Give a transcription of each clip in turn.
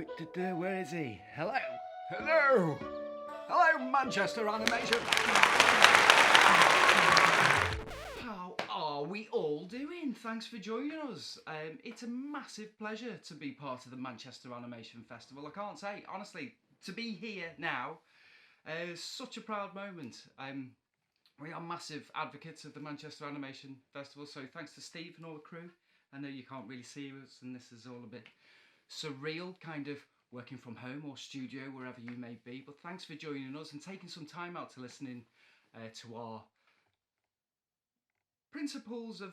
Where is he? Hello? Hello! Hello, Manchester Animation! How are we all doing? Thanks for joining us. It's a massive pleasure to be part of the Manchester Animation Festival. I can't say, honestly, to be here now is such a proud moment. We are massive advocates of the Manchester Animation Festival, so thanks to Steve and all the crew. I know you can't really see us, and this is all a bit surreal, kind of working from home or studio, wherever you may be. But thanks for joining us and taking some time out to listen in to our principles of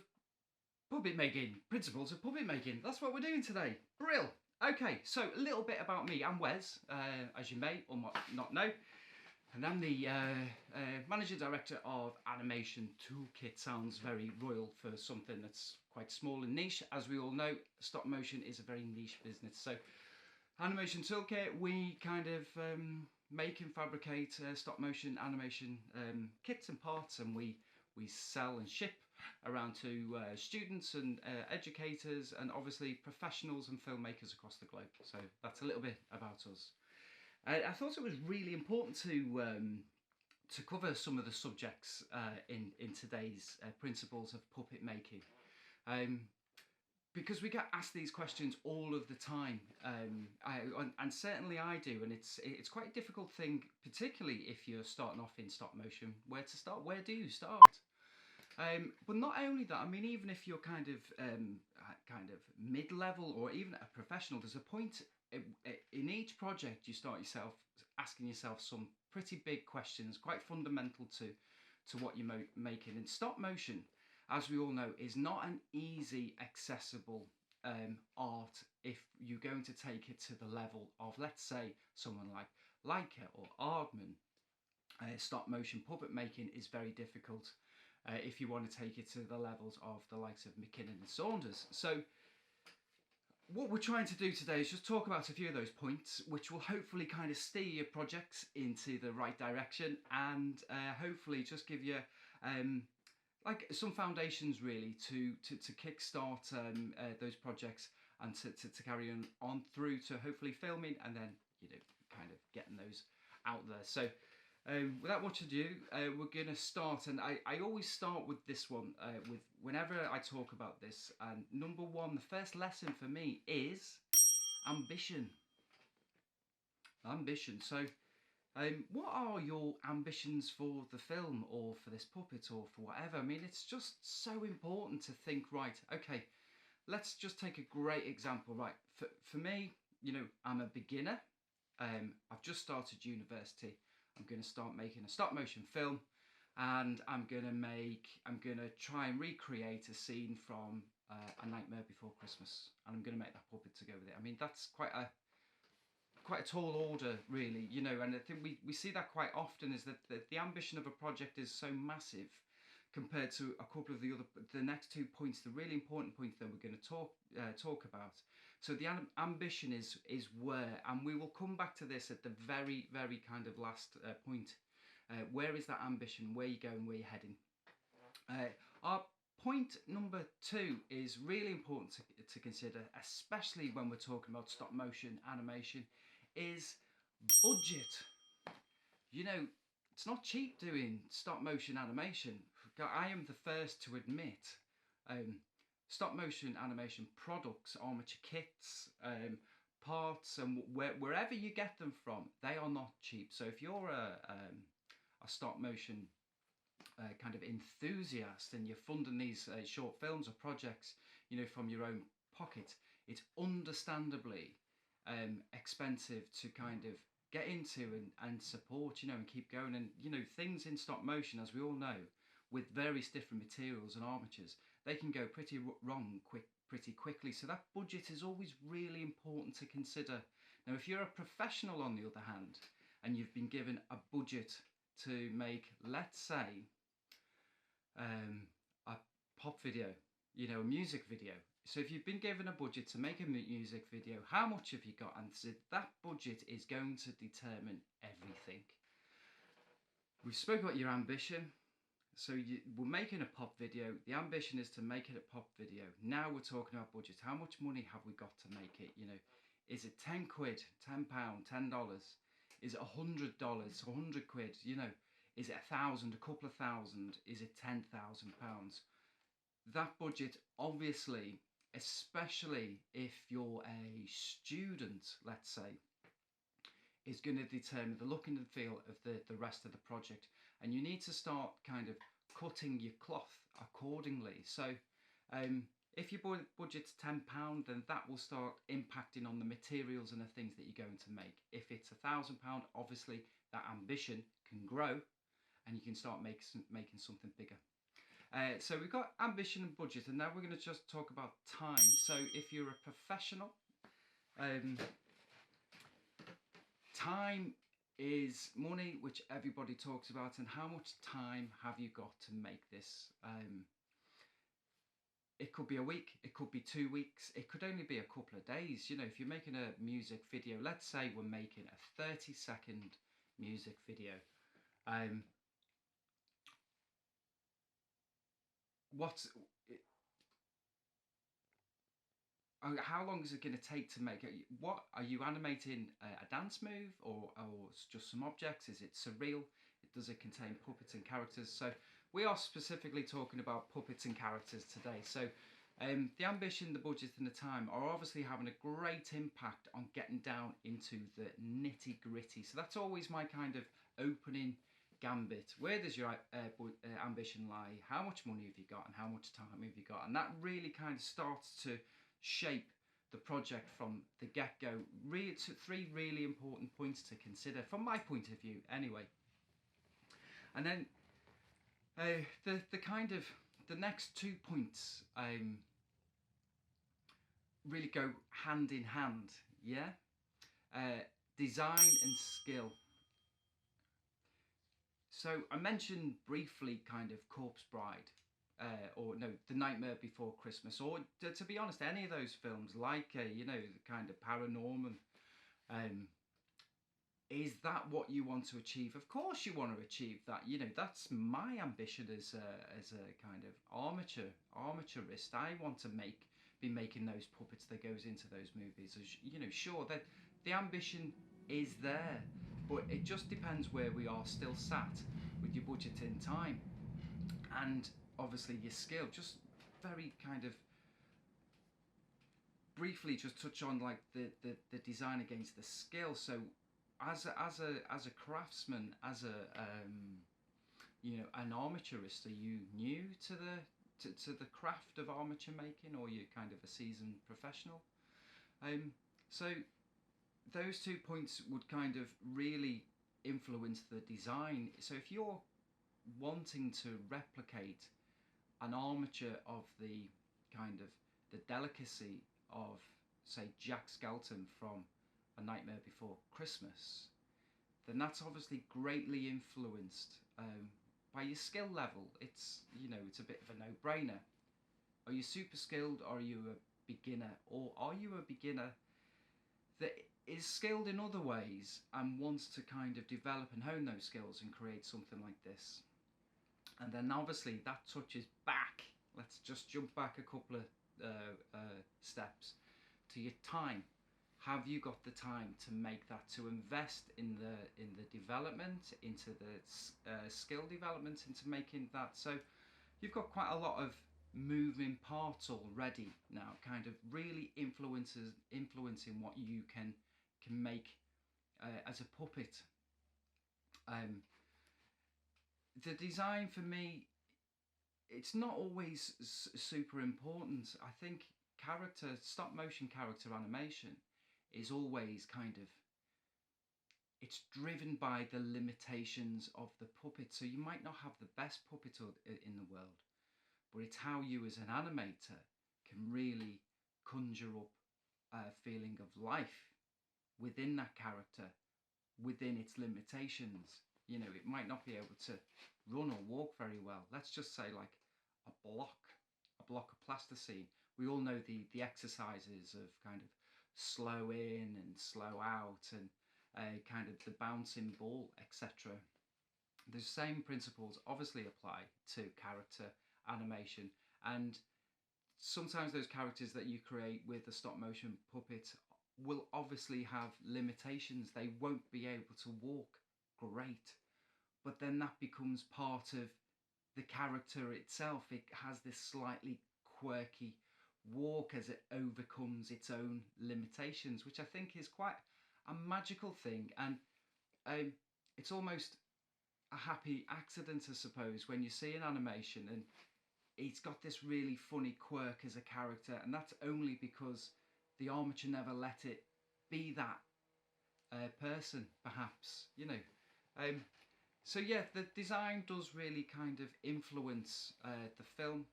puppet making. That's what we're doing today. Brill. Okay, so a little bit about me. I'm Wes, as you may or might not know. And I'm the Managing Director of Animation Toolkit. Sounds very royal for something that's quite small and niche. As we all know, stop motion is a very niche business. So Animation Toolkit, we kind of make and fabricate stop motion animation kits and parts, and we sell and ship around to students and educators and obviously professionals and filmmakers across the globe. So that's a little bit about us. I thought it was really important to cover some of the subjects in today's principles of puppet making, because we get asked these questions all of the time, and certainly I do, and it's quite a difficult thing, particularly if you're starting off in stop motion. Where to start? Where do you start? But not only that, I mean, even if you're kind of mid-level or even a professional, there's a point in each project you start asking yourself some pretty big questions, quite fundamental to what you're making. And stop motion, as we all know, is not an easy, accessible art if you're going to take it to the level of, let's say, someone like Leica or Aardman. Stop motion puppet making is very difficult if you want to take it to the levels of the likes of McKinnon and Saunders. So what we're trying to do today is just talk about a few of those points, which will hopefully kind of steer your projects into the right direction, and hopefully just give you like some foundations really to kickstart those projects and to carry on through to hopefully filming and then, you know, kind of getting those out there. So without much ado, we're going to start, and I always start with this one, with whenever I talk about this, and number one, the first lesson for me is ambition. So what are your ambitions for the film or for this puppet or for whatever? I mean, it's just so important to think, right, okay, let's just take a great example, right? For me, you know, I'm a beginner. I've just started university. I'm going to start making a stop motion film, and I'm going to try and recreate a scene from A Nightmare Before Christmas, and I'm going to make that puppet to go with it. I mean, that's quite a tall order, really, you know, and I think we see that quite often, is that the ambition of a project is so massive compared to a couple of the next 2 points, the really important points that we're going to talk about. So the ambition is where, and we will come back to this at the very, very kind of last point. Where is that ambition? Where are you going? Where are you heading? Our point number 2 is really important to consider, especially when we're talking about stop motion animation, is budget. You know, it's not cheap doing stop motion animation. I am the first to admit stop motion animation products, armature kits, parts, and wherever you get them from, they are not cheap. So if you're a stop motion kind of enthusiast and you're funding these short films or projects, you know, from your own pocket, it's understandably expensive to kind of get into and support, you know, and keep going. And, you know, things in stop motion, as we all know, with various different materials and armatures, they can go pretty wrong pretty quickly. So that budget is always really important to consider. Now, if you're a professional, on the other hand, and you've been given a budget to make, let's say, a pop video, you know, a music video. So if you've been given a budget to make a music video, how much have you got? And so that budget is going to determine everything. We've spoken about your ambition. So we're making a pop video. The ambition is to make it a pop video. Now we're talking about budget. How much money have we got to make it? You know, Is it 10 quid, £10, $10? Is it $100, 100 quid? You know, is it 1,000, a couple of thousand? Is it £10,000? That budget, obviously, especially if you're a student, let's say, is going to determine the look and the feel of the rest of the project. And you need to start kind of cutting your cloth accordingly. So if your budget's £10, then that will start impacting on the materials and the things that you're going to make. If it's £1,000, obviously that ambition can grow and you can start making something bigger. So we've got ambition and budget, and now we're going to just talk about time. So if you're a professional, time is money, which everybody talks about, and how much time have you got to make this? It could be a week, it could be 2 weeks, it could only be a couple of days. You know, if you're making a music video, let's say we're making a 30-second music video. How long is it going to take to make it? What are you animating, a dance move or just some objects? Is it surreal? Does it contain puppets and characters? So we are specifically talking about puppets and characters today. So the ambition, the budget and the time are obviously having a great impact on getting down into the nitty gritty. So that's always my kind of opening gambit. Where does your ambition lie? How much money have you got and how much time have you got? And that really kind of starts to shape the project from the get-go. Three really important points to consider from my point of view anyway. And then the kind of the next 2 points really go hand in hand. Yeah, design and skill. So I mentioned briefly kind of Corpse Bride, or no, The Nightmare Before Christmas, or to be honest, any of those films, like you know, the kind of paranormal. Is that what you want to achieve? Of course you want to achieve that. You know, that's my ambition as a kind of armaturist. I want to be making those puppets that goes into those movies. You know, sure, that the ambition is there, but it just depends where we are still sat with your budget in time, and obviously your skill. Just very kind of briefly just touch on like the design against the skill. So as a craftsman, as a you know, an armaturist, are you new to the craft of armature making, or you're kind of a seasoned professional? So those 2 points would kind of really influence the design. So if you're wanting to replicate an armature of the kind of the delicacy of, say, Jack Skellton from A Nightmare Before Christmas, then that's obviously greatly influenced by your skill level. It's, you know, it's a bit of a no-brainer. Are you super skilled, or are you a beginner, or are you a beginner that is skilled in other ways and wants to kind of develop and hone those skills and create something like this? And then obviously that touches back. Let's just jump back a couple of steps to your time. Have you got the time to make that, to invest in the development, into the skill development, into making that? So you've got quite a lot of moving parts already now, kind of really influencing what you can make as a puppet. The design for me, it's not always super important. I think stop motion character animation is always kind of, it's driven by the limitations of the puppet. So you might not have the best puppet in the world, but it's how you as an animator can really conjure up a feeling of life within that character, within its limitations. You know, it might not be able to run or walk very well. Let's just say like a block of plasticine. We all know the exercises of kind of slow in and slow out, and kind of the bouncing ball, etc. The same principles obviously apply to character animation, and sometimes those characters that you create with a stop motion puppet will obviously have limitations. They won't be able to walk great, but then that becomes part of the character itself. It has this slightly quirky walk as it overcomes its own limitations, which I think is quite a magical thing. And it's almost a happy accident, I suppose, when you see an animation and it's got this really funny quirk as a character, and that's only because the armature never let it be that person, perhaps, you know. So yeah, the design does really kind of influence the film.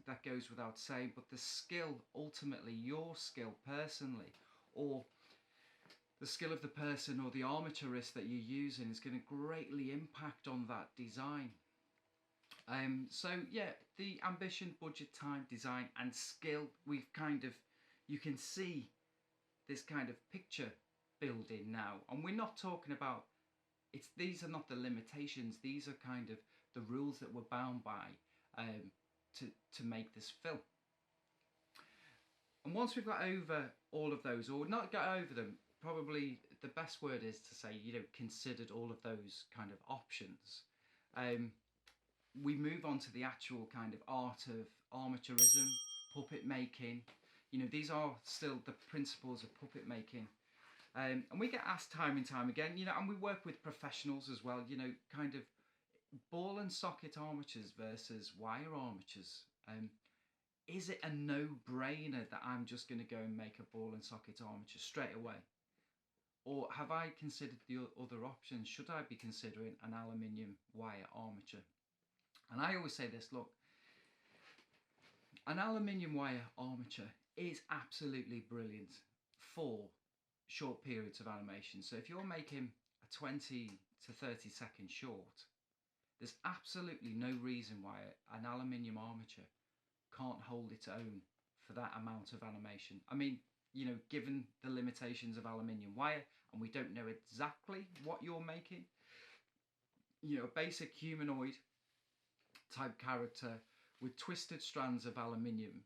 That goes without saying, but the skill, ultimately, your skill personally, or the skill of the person or the armaturist that you're using, is going to greatly impact on that design. So yeah, the ambition, budget, time, design, and skill. You can see this kind of picture building now, and we're not talking about. These are not the limitations. These are kind of the rules that we're bound by to make this film. And once we've got over all of those, or not got over them, probably the best word is to say, considered all of those kind of options. We move on to the actual kind of art of armaturism, puppet making. These are still the principles of puppet making. And we get asked time and time again, and we work with professionals as well, kind of ball and socket armatures versus wire armatures. Is it a no-brainer that I'm just going to go and make a ball and socket armature straight away? Or have I considered the other options? Should I be considering an aluminium wire armature? And I always say this, look, an aluminium wire armature is absolutely brilliant for short periods of animation. So if you're making a 20 to 30 second short, there's absolutely no reason why an aluminium armature can't hold its own for that amount of animation. I mean, given the limitations of aluminium wire, and we don't know exactly what you're making, a basic humanoid type character with twisted strands of aluminium,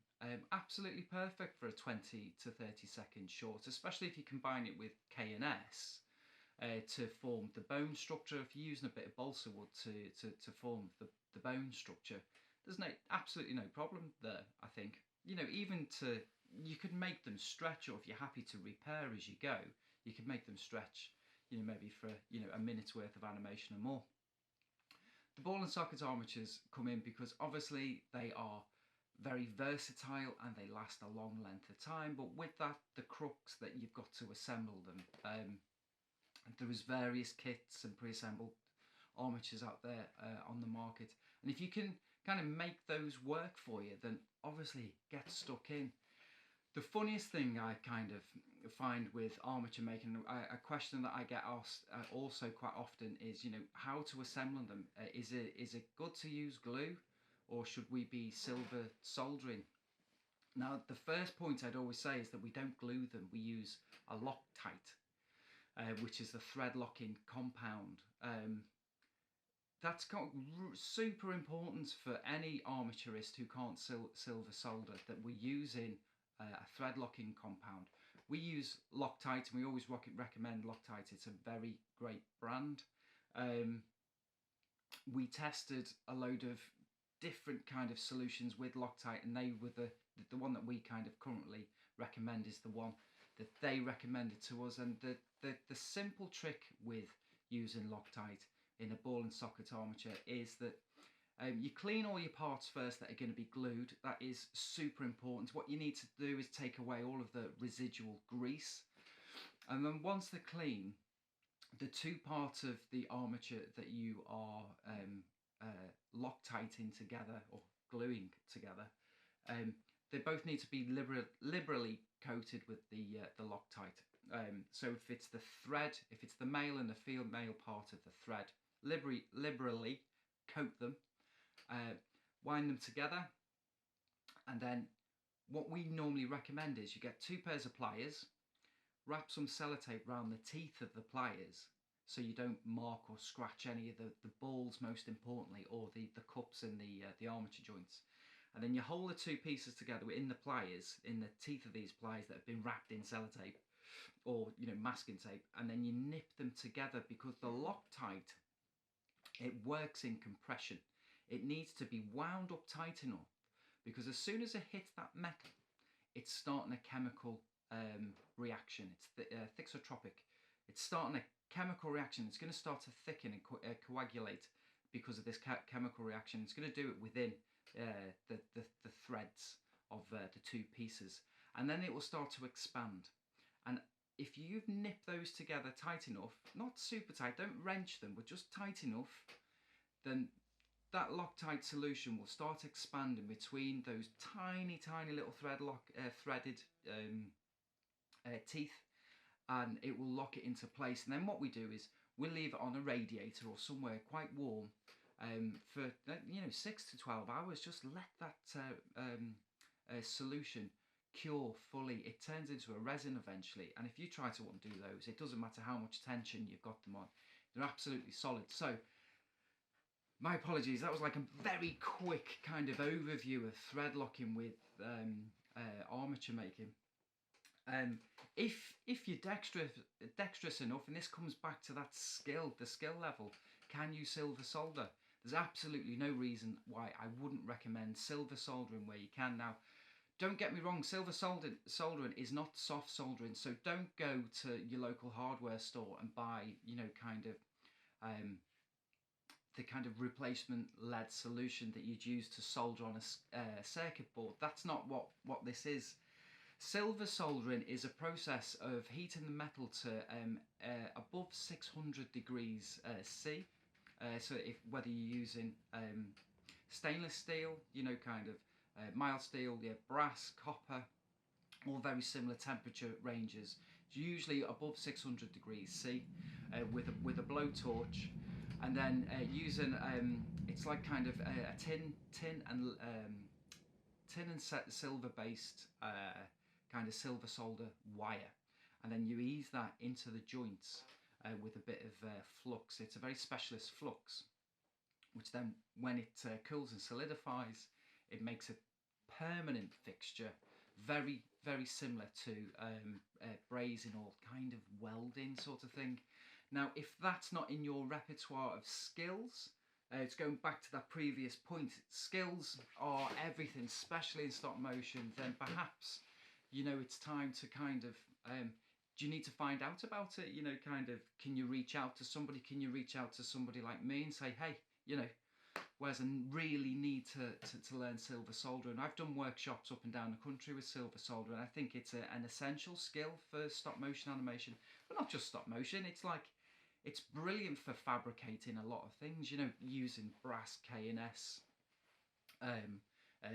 absolutely perfect for a 20 to 30 second short, especially if you combine it with K&S to form the bone structure. If you're using a bit of balsa wood to form the bone structure, there's absolutely no problem there, I think. You could make them stretch, or if you're happy to repair as you go, you could make them stretch, maybe for, a minute's worth of animation or more. The ball and socket armatures come in because obviously they are very versatile and they last a long length of time, but with that, the crux that you've got to assemble them. There is various kits and pre-assembled armatures out there on the market, and if you can kind of make those work for you, then obviously get stuck in. The funniest thing I kind of find with armature making, a question that I get asked also quite often is, how to assemble them. Is it good to use glue, or should we be silver soldering? Now, the first point I'd always say is that we don't glue them. We use a Loctite, which is the thread locking compound. That's super important for any armaturist who can't silver solder, that we're using a thread locking compound. We use Loctite, and we always recommend Loctite. It's a very great brand. We tested a load of different kind of solutions with Loctite, and they were the one that we kind of currently recommend is the one that they recommended to us. And the simple trick with using Loctite in a ball and socket armature is that you clean all your parts first that are going to be glued. That is super important. What you need to do is take away all of the residual grease, and then once they're clean, the two parts of the armature that you are Loctiting together or gluing together, they both need to be liberally coated with the Loctite. So if it's the thread, if it's the male and the female part of the thread, liberally coat them, wind them together, and then what we normally recommend is you get 2 pairs of pliers, wrap some sellotape around the teeth of the pliers so you don't mark or scratch any of the balls, most importantly, or the cups in the armature joints. and then you hold the two pieces together in the pliers, in the teeth of these pliers that have been wrapped in sellotape or masking tape, and then you nip them together because the Loctite, it works in compression. It needs to be wound up tight enough because as soon as it hits that metal, it's starting a chemical reaction. It's thixotropic. It's starting a chemical reaction. It's going to start to thicken and coagulate because of this chemical reaction. It's going to do it within the threads of the two pieces, and then it will start to expand. And if you've nipped those together tight enough, not super tight, don't wrench them, but just tight enough, then that Loctite solution will start expanding between those tiny little threaded teeth, and it will lock it into place. And then what we do is we'll leave it on a radiator or somewhere quite warm for 6 to 12 hours. Just let that solution cure fully. It turns into a resin eventually, and if you try to undo those, it doesn't matter how much tension you've got them on, they're absolutely solid. So my apologies, that was like a very quick kind of overview of thread locking with armature making. If you're dexterous enough, and this comes back to that skill, the skill level, can you silver solder? There's absolutely no reason why I wouldn't recommend silver soldering where you can. Now, don't get me wrong, silver soldering is not soft soldering, so don't go to your local hardware store and buy, the kind of replacement lead solution that you'd use to solder on a circuit board. That's not what this is. Silver soldering is a process of heating the metal to above 600 degrees C. So whether you're using stainless steel, mild steel, brass, copper, all very similar temperature ranges. It's usually above 600 degrees C with a blowtorch, and then using it's like kind of a tin and silver based kind of silver solder wire, and then you ease that into the joints with a bit of flux. It's a very specialist flux, which then when it cools and solidifies, it makes a permanent fixture, very similar to brazing or kind of welding sort of thing. Now, if that's not in your repertoire of skills, it's going back to that previous point, skills are everything, especially in stop motion, then perhaps it's time to kind of do you need to find out about it? Can you reach out to somebody? Can you reach out to somebody like me and say, hey, whereas I really need to learn silver soldering. I've done workshops up and down the country with silver soldering. I think it's an essential skill for stop motion animation, but not just stop motion. It's brilliant for fabricating a lot of things, using brass K&S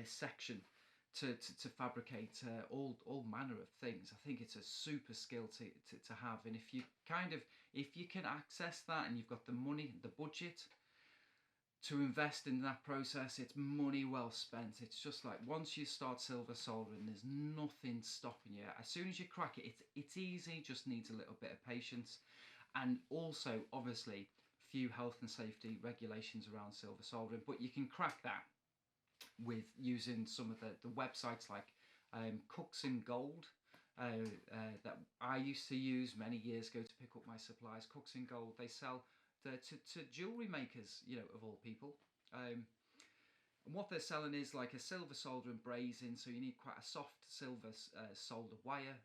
section to fabricate all manner of things. I think it's a super skill to have, and if you can access that and you've got the money, the budget to invest in that process, it's money well spent. It's just like once you start silver soldering, there's nothing stopping you. As soon as you crack it, it's easy, just needs a little bit of patience, and also obviously few health and safety regulations around silver soldering, but you can crack that with using some of the websites like Cooks and Gold that I used to use many years ago to pick up my supplies. Cooks and Gold, they sell to jewellery makers, of all people. And what they're selling is like a silver solder and brazing, so you need quite a soft silver solder wire.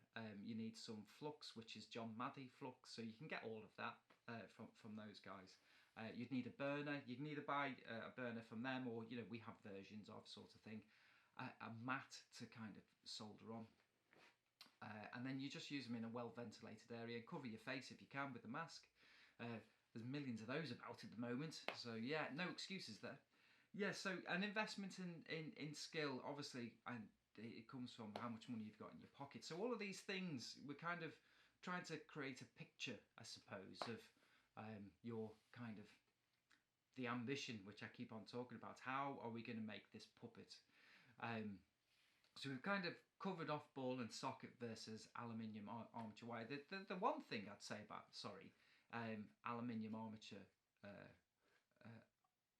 You need some flux, which is John Maddy flux, so you can get all of that from those guys. You'd need a burner. You can either buy a burner from them, or we have versions of sort of thing. A mat to kind of solder on, and then you just use them in a well ventilated area and cover your face if you can with the mask. There's millions of those about at the moment, so yeah, no excuses there. Yeah, so an investment in skill, obviously, and it comes from how much money you've got in your pocket. So all of these things, we're kind of trying to create a picture, I suppose, of your kind of the ambition, which I keep on talking about. How are we going to make this puppet? So we've kind of covered off ball and socket versus aluminium armature wire. The one thing I'd say about aluminium armature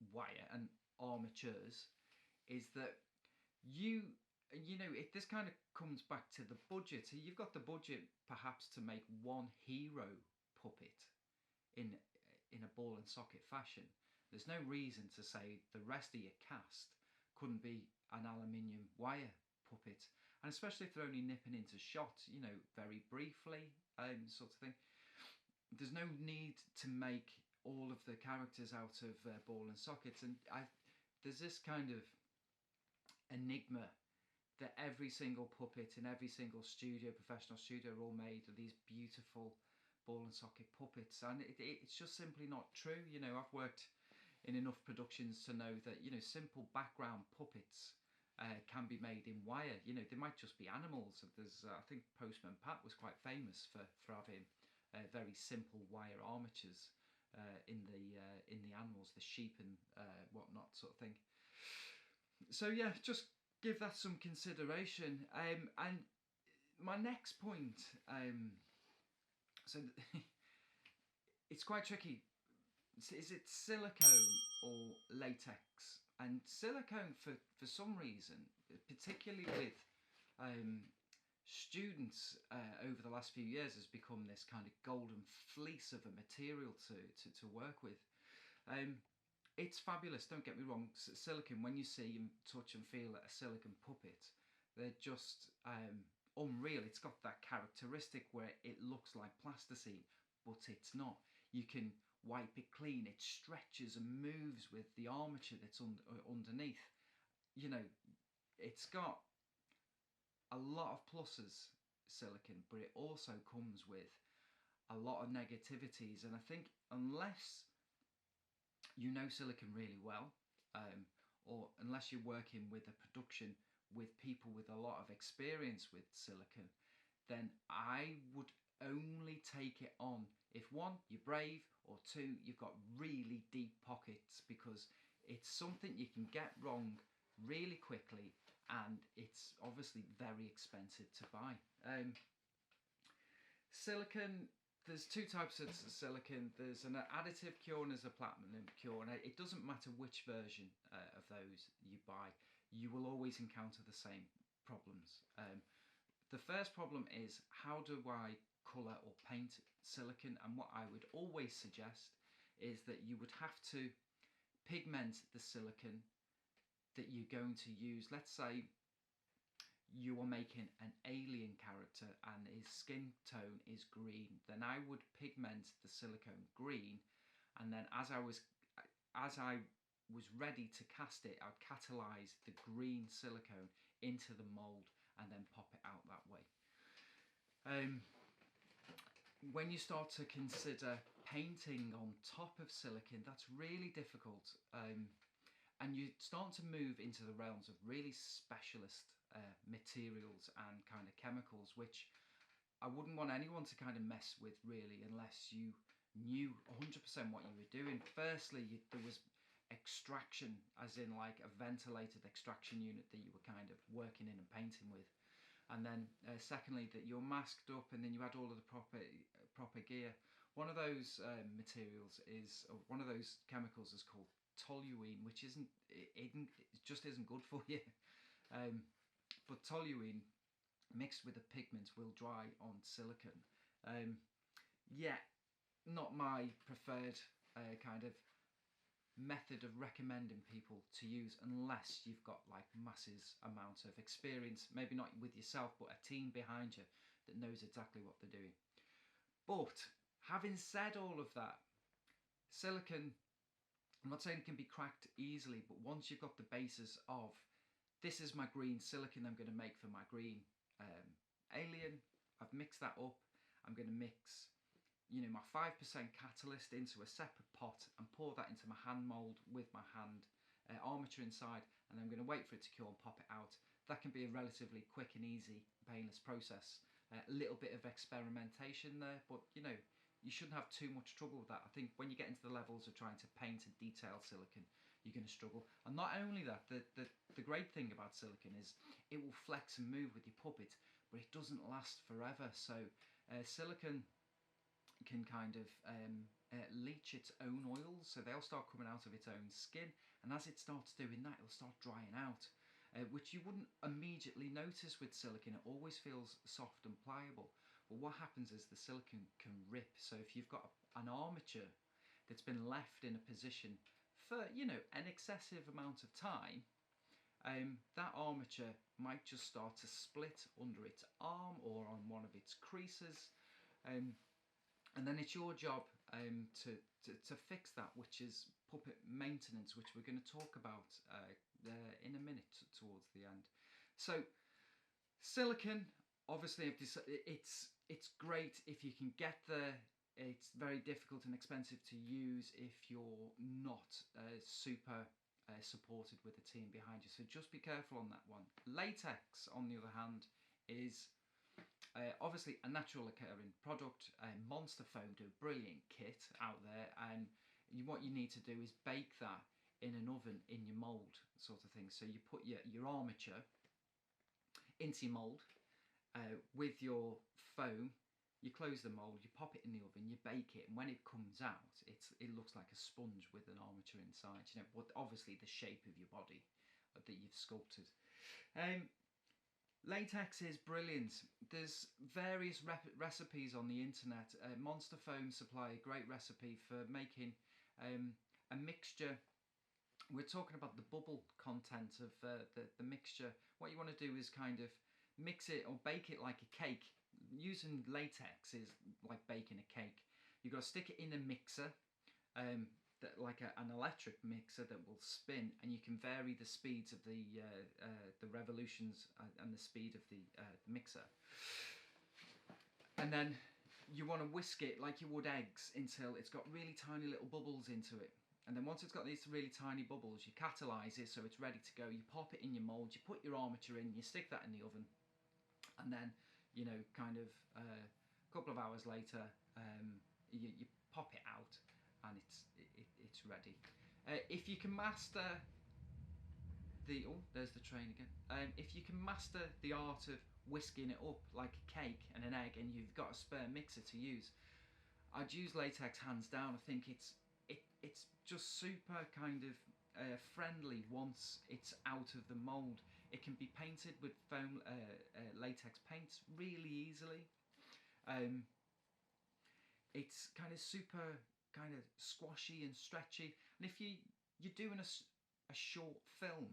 wire and armatures is that you know, this kind of comes back to the budget. So you've got the budget perhaps to make one hero puppet in in a ball and socket fashion. There's no reason to say the rest of your cast couldn't be an aluminium wire puppet, and especially if they're only nipping into shot, you know, very briefly, sort of thing. There's no need to make all of the characters out of ball and sockets, and there's this kind of enigma that every single puppet in every single studio, professional studio, are all made of these beautiful ball and socket puppets, and it's just simply not true. You know, I've worked in enough productions to know that, you know, simple background puppets can be made in wire. You know, they might just be animals. There's I think Postman Pat was quite famous for having very simple wire armatures in the animals, the sheep and whatnot, sort of thing. So yeah, just give that some consideration. And my next point, so it's quite tricky. Is it silicone or latex? And silicone, for some reason, particularly with students over the last few years, has become this kind of golden fleece of a material to work with. It's fabulous, don't get me wrong. Silicone, when you see and touch and feel a silicone puppet, they're just unreal. It's got that characteristic where it looks like plasticine, but it's not. You can wipe it clean, it stretches and moves with the armature that's underneath. You know, it's got a lot of pluses, silicone, but it also comes with a lot of negativities. And I think unless you know silicone really well, or unless you're working with a production with people with a lot of experience with silicone, then I would only take it on if, one, you're brave, or two, you've got really deep pockets, because it's something you can get wrong really quickly, and it's obviously very expensive to buy. Silicone, there's two types of silicone. There's an additive cure and there's a platinum cure, and it doesn't matter which version of those you buy, you will always encounter the same problems. The first problem is, how do I colour or paint silicone? And what I would always suggest is that you would have to pigment the silicone that you're going to use. Let's say you are making an alien character and his skin tone is green, then I would pigment the silicone green, and then as I was ready to cast it, I'd catalyse the green silicone into the mould and then pop it out that way. When you start to consider painting on top of silicone, that's really difficult, and you start to move into the realms of really specialist materials and kind of chemicals, which I wouldn't want anyone to kind of mess with really, unless you knew 100% what you were doing. Firstly, there was extraction, as in like a ventilated extraction unit that you were kind of working in and painting with. And then secondly, that you're masked up, and then you had all of the proper gear. One of those materials is, or one of those chemicals is called toluene, which it just isn't good for you. But toluene mixed with a pigment will dry on silicone. Yeah, not my preferred kind of method of recommending people to use, unless you've got like massive amount of experience, maybe not with yourself, but a team behind you that knows exactly what they're doing. But having said all of that, silicone, I'm not saying it can be cracked easily, but once you've got the basis of, this is my green silicone I'm going to make for my green alien, I've mixed that up, I'm going to mix, you know, my 5% catalyst into a separate pot and pour that into my hand mould with my hand armature inside, and I'm going to wait for it to cure and pop it out. That can be a relatively quick and easy, painless process. A little bit of experimentation there, but you know, you shouldn't have too much trouble with that. I think when you get into the levels of trying to paint and detail silicone, you're going to struggle. And not only that, the great thing about silicone is it will flex and move with your puppet, but it doesn't last forever. So silicone can kind of leach its own oils, so they'll start coming out of its own skin, and as it starts doing that, it'll start drying out. which you wouldn't immediately notice with silicone. It always feels soft and pliable. But what happens is the silicone can rip. So if you've got an armature that's been left in a position for, you know, an excessive amount of time, that armature might just start to split under its arm or on one of its creases, and then it's your job to fix that, which is puppet maintenance, which we're going to talk about in a minute towards the end. So silicone, obviously, it's great if you can get there. It's very difficult and expensive to use if you're not super supported with a team behind you. So just be careful on that one. Latex, on the other hand, is obviously a natural occurring product. Monster Foam do a brilliant kit out there, and what you need to do is bake that in an oven in your mould sort of thing. So you put your armature into your mould with your foam. You close the mould, you pop it in the oven, you bake it, and when it comes out, it looks like a sponge with an armature inside. You know, but obviously the shape of your body that you've sculpted. Latex is brilliant. There's various recipes on the internet. Monster Foam supply a great recipe for making a mixture. We're talking about the bubble content of the mixture. What you want to do is kind of mix it or bake it like a cake. Using latex is like baking a cake. You've got to stick it in a mixer, like an electric mixer that will spin, and you can vary the speeds of the revolutions and the speed of the mixer. And then you want to whisk it like you would eggs until it's got really tiny little bubbles into it. And then once it's got these really tiny bubbles, you catalyse it so it's ready to go. You pop it in your mould, you put your armature in, you stick that in the oven, and then, you know, kind of a couple of hours later, you pop it out, and it's ready. If you can master the there's the train again. If you can master the art of whisking it up like a cake and an egg, and you've got a spare mixer to use, I'd use latex hands down. I think it's just super kind of friendly once it's out of the mould. It can be painted with foam latex paints really easily. It's kind of super kind of squashy and stretchy, and if you're doing a short film,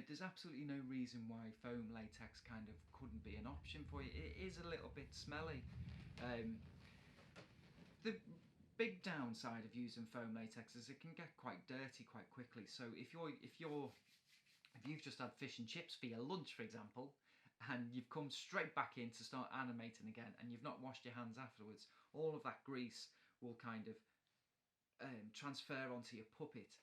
there's absolutely no reason why foam latex kind of couldn't be an option for you. It is a little bit smelly. The big downside of using foam latex is it can get quite dirty quite quickly. So if you've just had fish and chips for your lunch, for example, and you've come straight back in to start animating again, and you've not washed your hands afterwards, all of that grease will kind of transfer onto your puppet,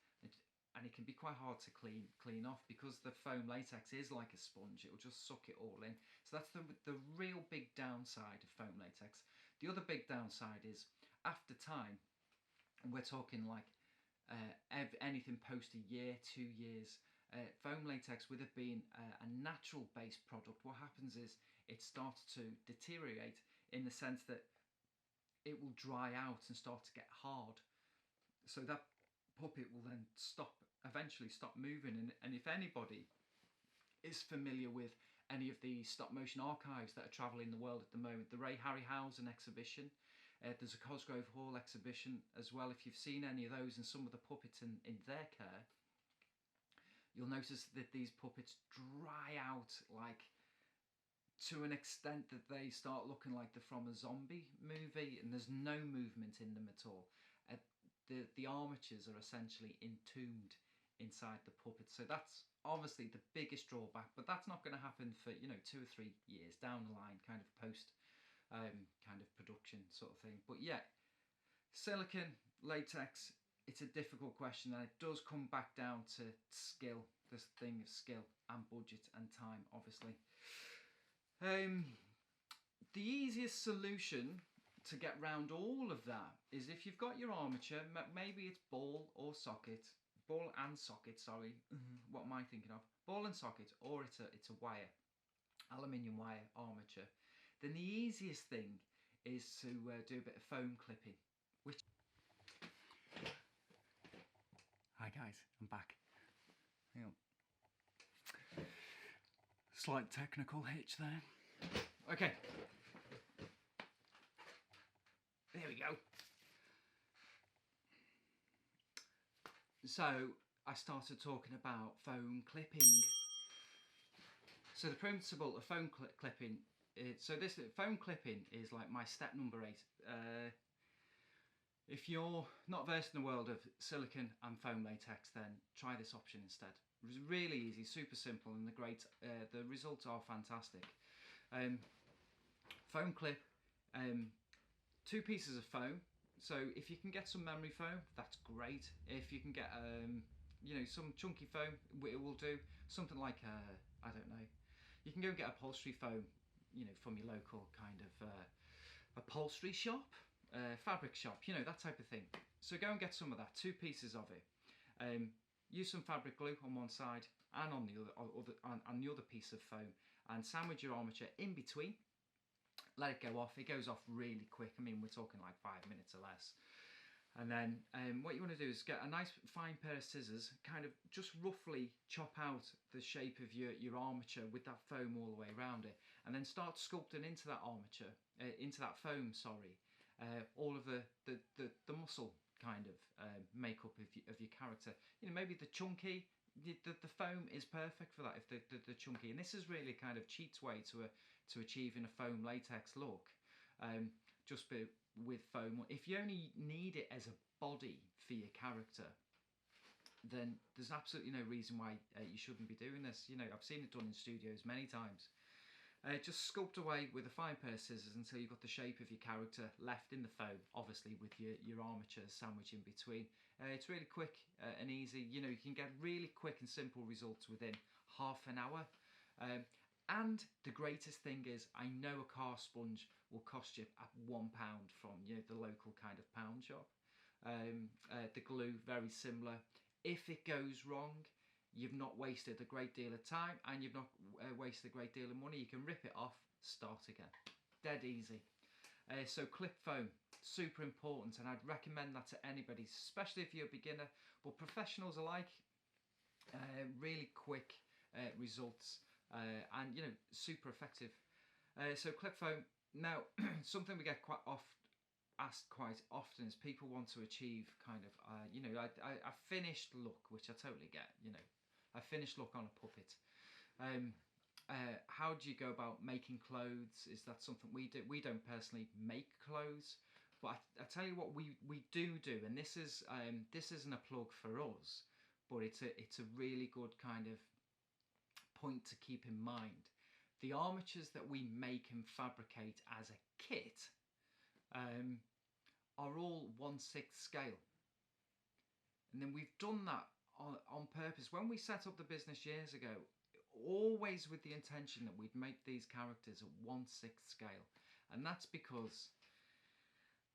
and it can be quite hard to clean off because the foam latex is like a sponge. It will just suck it all in. So that's the real big downside of foam latex. The other big downside is after time, and we're talking like anything post a year, 2 years, foam latex, with it being a natural based product, what happens is it starts to deteriorate in the sense that it will dry out and start to get hard. So that puppet will then eventually stop moving. And if anybody is familiar with any of the stop motion archives that are travelling the world at the moment, the Ray Harryhausen exhibition, there's a Cosgrove Hall exhibition as well. If you've seen any of those and some of the puppets in their care, you'll notice that these puppets dry out like to an extent that they start looking like they're from a zombie movie, and there's no movement in them at all. The armatures are essentially entombed inside the puppet, so that's obviously the biggest drawback. But that's not going to happen for 2 or 3 years down the line, kind of post kind of production sort of thing. But yeah, silicone, latex, it's a difficult question, and it does come back down to skill. This thing of skill and budget and time, obviously. The easiest solution to get round all of that is if you've got your armature, maybe it's ball or socket, ball and socket, sorry, what am I thinking of? Ball and socket, or it's a wire, aluminium wire armature. Then the easiest thing is to do a bit of foam clipping, which... Hi guys, I'm back. Hang on. Slight technical hitch there. Okay. There we go. So I started talking about foam clipping. So the principle of foam clipping, this foam clipping is like my step number 8. If you're not versed in the world of silicone and foam latex, then try this option instead. It's really easy, super simple, and the results are fantastic. Foam clip, 2 pieces of foam. So if you can get some memory foam, that's great. If you can get some chunky foam, it will do. Something like I don't know. You can go and get upholstery foam, from your local kind of upholstery shop, fabric shop, that type of thing. So go and get some of that, 2 pieces of it. Use some fabric glue on one side and on the other piece of foam, and sandwich your armature in between. Let it go off. It goes off really quick. I mean, we're talking like 5 minutes or less. And then what you want to do is get a nice fine pair of scissors, kind of just roughly chop out the shape of your armature with that foam all the way around it, and then start sculpting into that armature, into that foam, sorry, all of the muscle kind of makeup of your character. Maybe the chunky, the foam is perfect for that, if the chunky. And this is really kind of cheat's way to achieving a foam latex look. Just with foam. If you only need it as a body for your character, then there's absolutely no reason why you shouldn't be doing this. I've seen it done in studios many times. Just sculpt away with a fine pair of scissors until you've got the shape of your character left in the foam, obviously with your armatures sandwiched in between. It's really quick and easy. You can get really quick and simple results within half an hour. And the greatest thing is, I know a car sponge will cost you at £1 from the local kind of pound shop. The glue, very similar. If it goes wrong, you've not wasted a great deal of time, and you've not wasted a great deal of money. You can rip it off, start again. Dead easy. So clip foam, super important, and I'd recommend that to anybody, especially if you're a beginner, but professionals alike. Really quick results. And super effective. So clip foam. Now, something we get asked quite often is people want to achieve kind of a finished look, which I totally get. A finished look on a puppet. How do you go about making clothes? Is that something we do? We don't personally make clothes, but I tell you what we do, and this isn't a plug for us, but it's a really good kind of point to keep in mind. The armatures that we make and fabricate as a kit are all 1/6 scale, and then we've done that on purpose. When we set up the business years ago, always with the intention that we'd make these characters at 1/6 scale, and that's because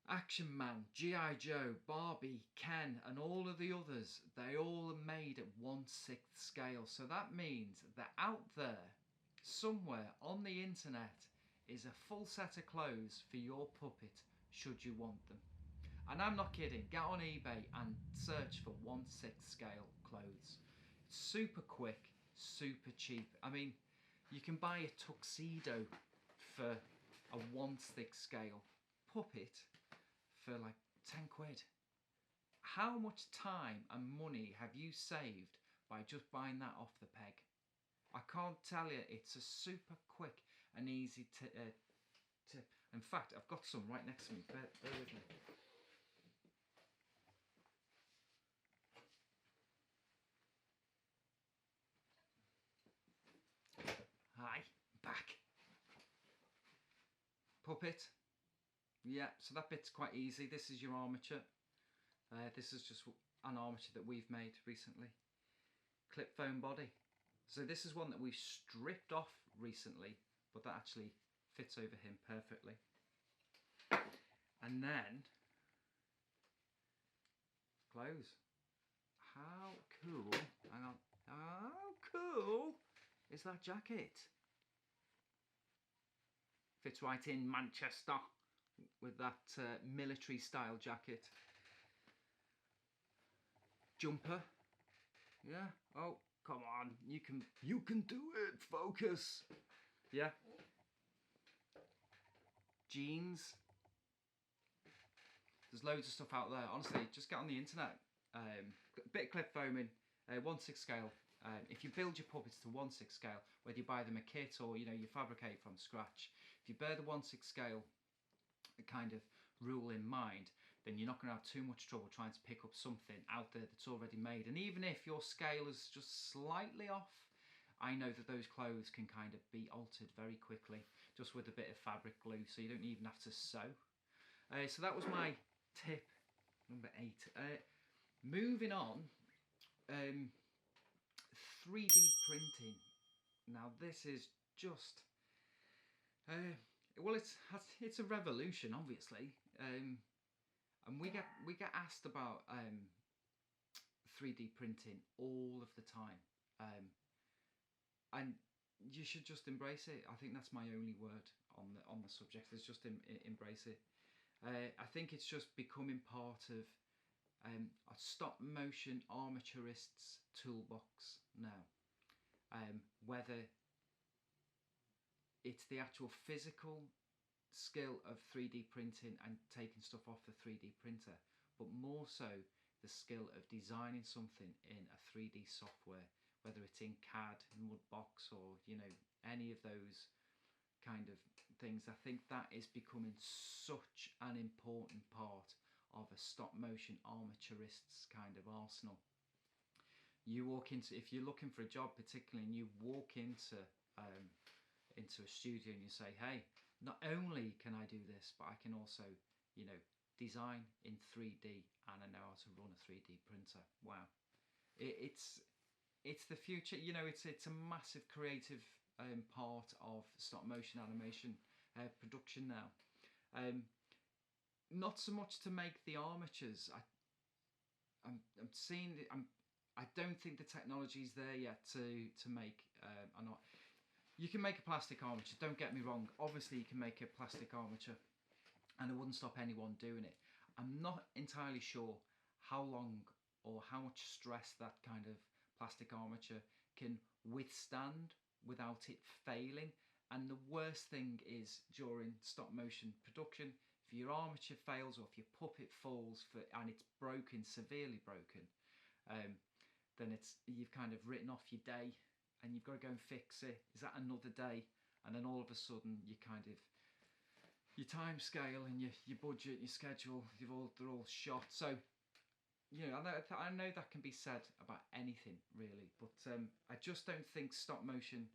Action Man, G.I. Joe, Barbie, Ken, and all of the others, they all are made at 1/6 scale. So that means that out there, somewhere on the internet, is a full set of clothes for your puppet, should you want them. And I'm not kidding. Get on eBay and search for 1/6 scale clothes. It's super quick, super cheap. I mean, you can buy a tuxedo for a 1/6 scale puppet for like 10 quid. How much time and money have you saved by just buying that off the peg? I can't tell you. It's a super quick and easy to in fact, I've got some right next to me. Bear with me. Hi, back. Puppet. Yeah, so that bit's quite easy. This is your armature. This is just an armature that we've made recently. Clip foam body. So this is one that we've stripped off recently, but that actually fits over him perfectly. And then clothes. How cool, hang on, how cool is that jacket? Fits right in Manchester with that military style jacket. Jumper, yeah, oh, Come on, you can. You can do it. Focus. Yeah. Jeans. There's loads of stuff out there. Honestly, just get on the internet. Bit of clip foaming, 1/6 scale. If you build your puppets to 1/6 scale, whether you buy them a kit or you fabricate from scratch, if you bear the 1/6 scale kind of rule in mind, then you're not going to have too much trouble trying to pick up something out there that's already made. And even if your scale is just slightly off, I know that those clothes can kind of be altered very quickly just with a bit of fabric glue, so you don't even have to sew. So that was my tip number 8. Moving on, 3D printing. Now this is just, well, it's a revolution, obviously, and we get asked about 3D printing all of the time, and you should just embrace it. I think that's my only word on the subject. Is just embrace it. I think it's just becoming part of a stop motion armaturist's toolbox now. Whether it's the actual physical skill of 3D printing and taking stuff off the 3D printer, but more so the skill of designing something in a 3D software, whether it's in CAD, Mudbox, or any of those kind of things. I think that is becoming such an important part of a stop motion armaturist's kind of arsenal. You walk into, if you're looking for a job particularly, and you walk into a studio and you say, hey, not only can I do this, but I can also design in 3D and I know how to run a 3D printer. Wow, it's the future. It's a massive creative part of stop motion animation production now. Not so much to make the armatures. I'm seeing it. I don't think the technology's there yet to make. You can make a plastic armature. Don't get me wrong. Obviously, you can make a plastic armature, and it wouldn't stop anyone doing it. I'm not entirely sure how long or how much stress that kind of plastic armature can withstand without it failing. And the worst thing is during stop motion production, if your armature fails or if your puppet falls and it's broken, severely broken, then you've kind of written off your day and you've got to go and fix it. Is that another day? And then all of a sudden your time scale and your budget, your schedule, they're all shot. So I know that can be said about anything really, but I just don't think stop motion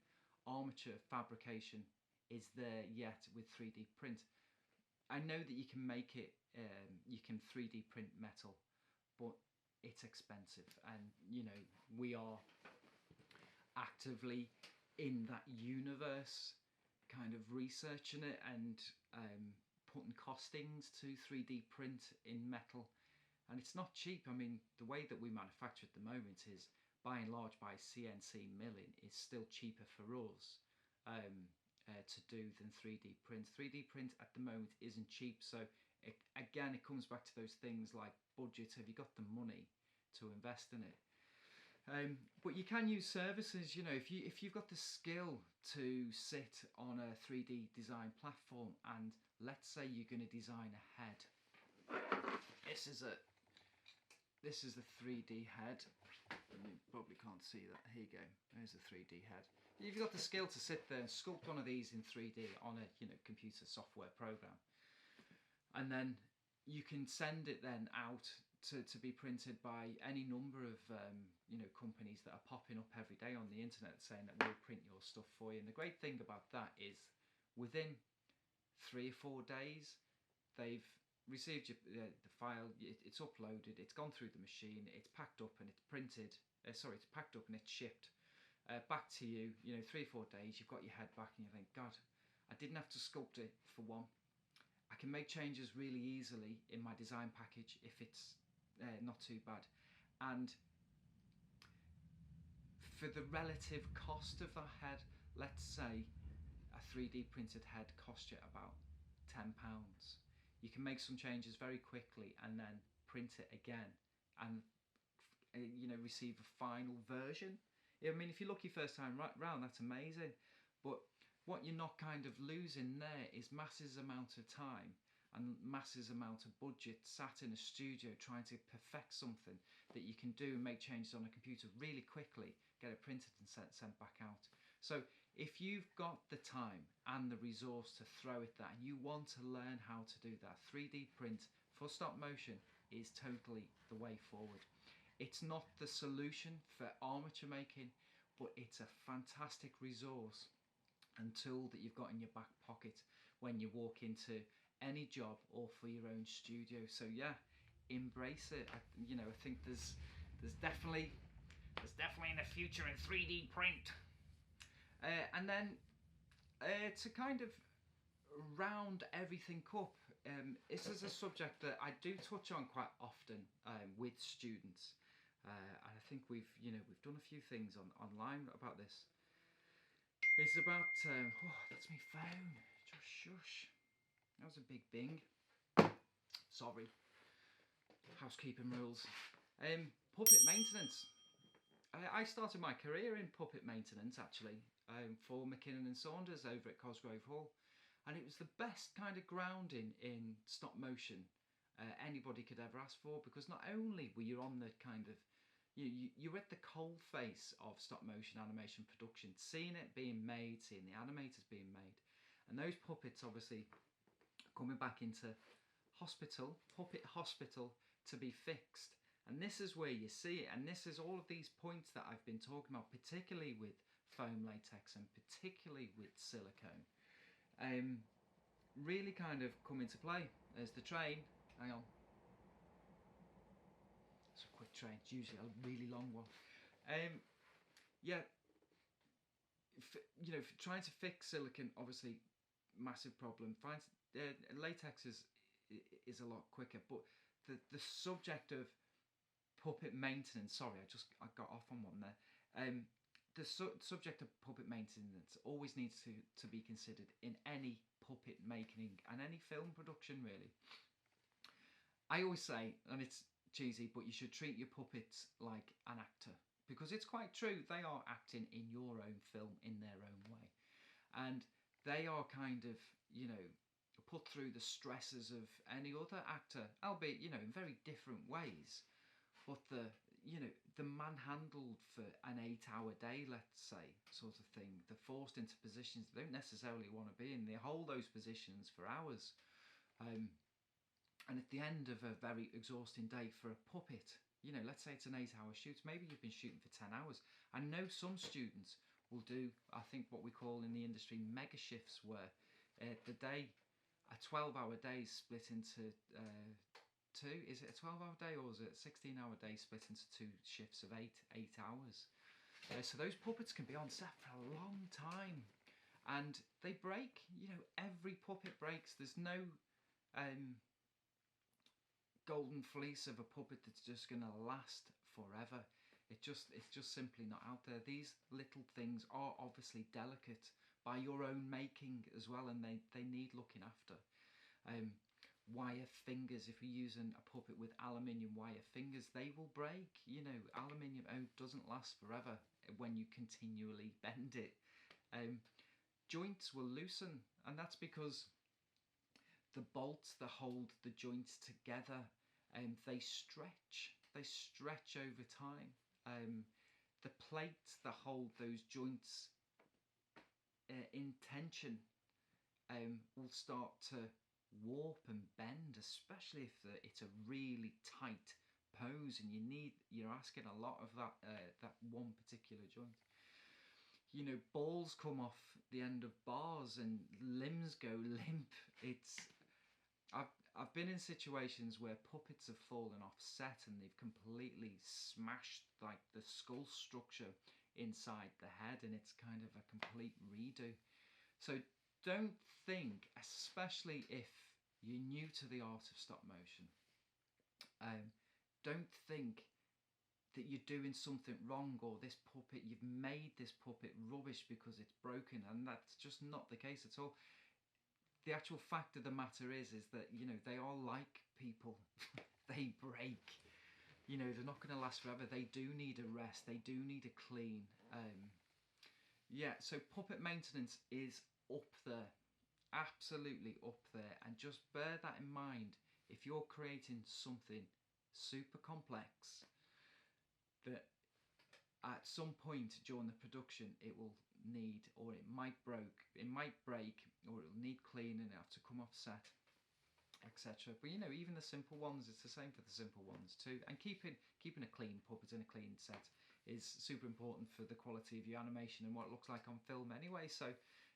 armature fabrication is there yet with 3D print. I know that you can make it, you can 3D print metal, but it's expensive, and we are actively in that universe, kind of researching it and putting costings to 3D print in metal, and it's not cheap. I mean, the way that we manufacture at the moment is, by and large, by CNC milling, is still cheaper for us to do than 3D print. 3D print at the moment isn't cheap, so again it comes back to those things like budget. Have you got the money to invest in it? But you can use services. If you've got the skill to sit on a 3D design platform, and let's say you're going to design a head. This is the 3D head. You probably can't see that. Here you go. There's the 3D head. You've got the skill to sit there and sculpt one of these in 3D on a computer software program, and then you can send it then out to be printed by any number of companies that are popping up every day on the internet saying that we'll print your stuff for you. And the great thing about that is, within 3 or 4 days, they've received the file, it's uploaded, it's gone through the machine, it's packed up and it's printed. It's packed up and it's shipped back to you. 3 or 4 days, you've got your head back, and you think, God, I didn't have to sculpt it for one. I can make changes really easily in my design package if it's not too bad. And for the relative cost of that head, let's say a 3D printed head costs you about £10. You can make some changes very quickly and then print it again and receive a final version I mean, if you're lucky first time round, that's amazing. But what you're not kind of losing there is massive amount of time and massive amount of budget sat in a studio trying to perfect something that you can do and make changes on a computer really quickly, get it printed and sent back out. So if you've got the time and the resource to throw at that and you want to learn how to do that, 3D print for stop motion is totally the way forward. It's not the solution for armature making, but it's a fantastic resource and tool that you've got in your back pocket when you walk into any job or for your own studio. So yeah, embrace it. I think there's definitely in the future in 3D print. And then to kind of round everything up, this is a subject that I do touch on quite often with students. And I think we've done a few things online about this. It's about that's my phone. Just shush. That was a big bing. Sorry. Housekeeping rules. Puppet maintenance. I started my career in puppet maintenance actually for McKinnon and Saunders over at Cosgrove Hall, and it was the best kind of grounding in stop motion anybody could ever ask for, because not only were you on the kind of you're at the cold face of stop motion animation production, seeing it being made, seeing the animators being made, and those puppets obviously coming back into puppet hospital to be fixed. And this is where you see it, and this is all of these points that I've been talking about, particularly with foam latex and particularly with silicone, really kind of come into play. There's the train. Hang on. It's a quick train. It's usually a really long one. Yeah. Trying to fix silicone, obviously, massive problem. Latex is a lot quicker, but the subject of puppet maintenance. Sorry, I got off on one there. The subject of puppet maintenance always needs to be considered in any puppet making and any film production, really. I always say, and it's cheesy, but you should treat your puppets like an actor, because it's quite true. They are acting in your own film in their own way, and they are kind of put through the stresses of any other actor, albeit in very different ways. But the manhandled for an 8-hour day, let's say, sort of thing. They're forced into positions they don't necessarily want to be in. They hold those positions for hours. And at the end of a very exhausting day for a puppet, let's say it's an 8-hour shoot, maybe you've been shooting for 10 hours. I know some students will do, I think, what we call in the industry mega shifts, where the day, a 12-hour day split into two. Is it a 12-hour day or is it a 16-hour day split into two shifts of 8 hours? So those puppets can be on set for a long time, and they break. Every puppet breaks. There's no golden fleece of a puppet that's just going to last forever. It's just simply not out there. These little things are obviously delicate by your own making as well, and they need looking after. Wire fingers, if you're using a puppet with aluminium wire fingers, they will break. Aluminium doesn't last forever when you continually bend it. Joints will loosen, and that's because the bolts that hold the joints together, they stretch over time. The plates that hold those joints in tension will start to warp and bend, especially if it's a really tight pose and you're asking a lot of that one particular joint. Balls come off the end of bars and limbs go limp. I've been in situations where puppets have fallen off set and they've completely smashed like the skull structure inside the head, and it's kind of a complete redo. So don't think, especially if you're new to the art of stop motion, don't think that you're doing something wrong, or you've made this puppet rubbish because it's broken, and that's just not the case at all. The actual fact of the matter is that they are like people. They break. you know, they're not going to last forever. They do need a rest. They do need a clean. Yeah, so puppet maintenance is up there, absolutely up there, and just bear that in mind if you're creating something super complex that at some point during the production it will need, or it might break, or it'll need cleaning, have to come off set, etc. But you know, even the simple ones, it's the same for the simple ones too. And keeping a clean puppet in a clean set is super important for the quality of your animation and what it looks like on film anyway. So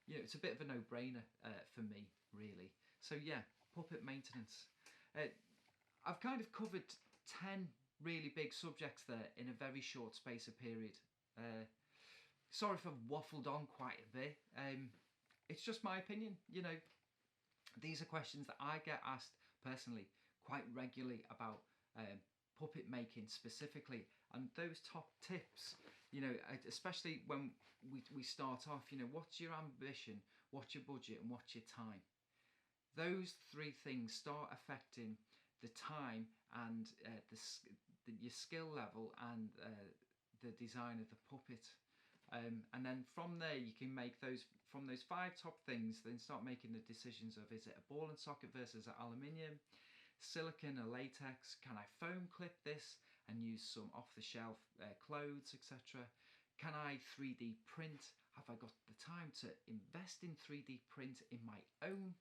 you know, it's a bit of a no-brainer for me, really. So yeah, puppet maintenance. I've kind of covered 10 really big subjects there in a very short space of period. Sorry if I've waffled on quite a bit. It's just my opinion, you know. These are questions that I get asked personally quite regularly about puppet making specifically, and those top tips, you know, especially when we start off, you know, what's your ambition, what's your budget, and what's your time? Those three things start affecting the time and your skill level and the design of the puppet. And then from there you can make those, from those 5 top things, then start making the decisions of, is it a ball and socket versus aluminium, silicone or latex, can I foam clip this and use some off-the-shelf clothes, etc. Can I 3D print? Have I got the time to invest in 3D print in my own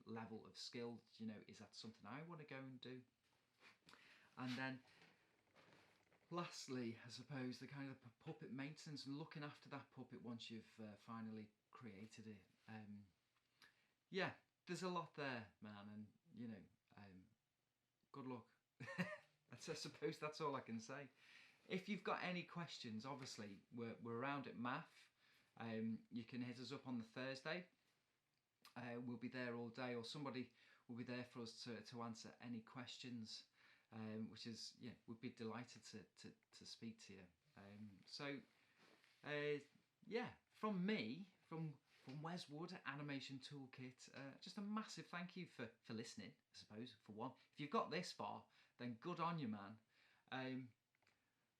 level of skill? You know, is that something I want to go and do? And then lastly, I suppose, the kind of puppet maintenance and looking after that puppet once you've finally created it. Yeah, there's a lot there, man, and you know, good luck. I suppose that's all I can say. If you've got any questions, obviously we're around at MAF. You can hit us up on the Thursday. We'll be there all day, or somebody will be there for us to answer any questions. Which is, yeah, we'd be delighted to speak to you. Yeah, from me, from Weswood Animation Toolkit, just a massive thank you for listening, I suppose, for one. If you've got this far, then good on you, man.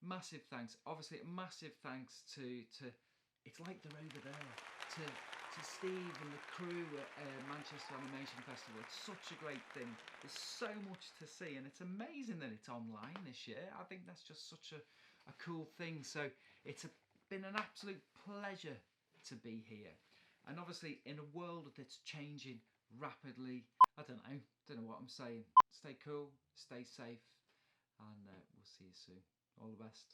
Massive thanks. Obviously, massive thanks to it's like they're over there, to Steve and the crew at Manchester Animation Festival. It's such a great thing. There's so much to see, and it's amazing that it's online this year. I think that's just such a cool thing. So it's been an absolute pleasure to be here. And obviously, in a world that's changing rapidly, I don't know what I'm saying. Stay cool, stay safe, and we'll see you soon. All the best.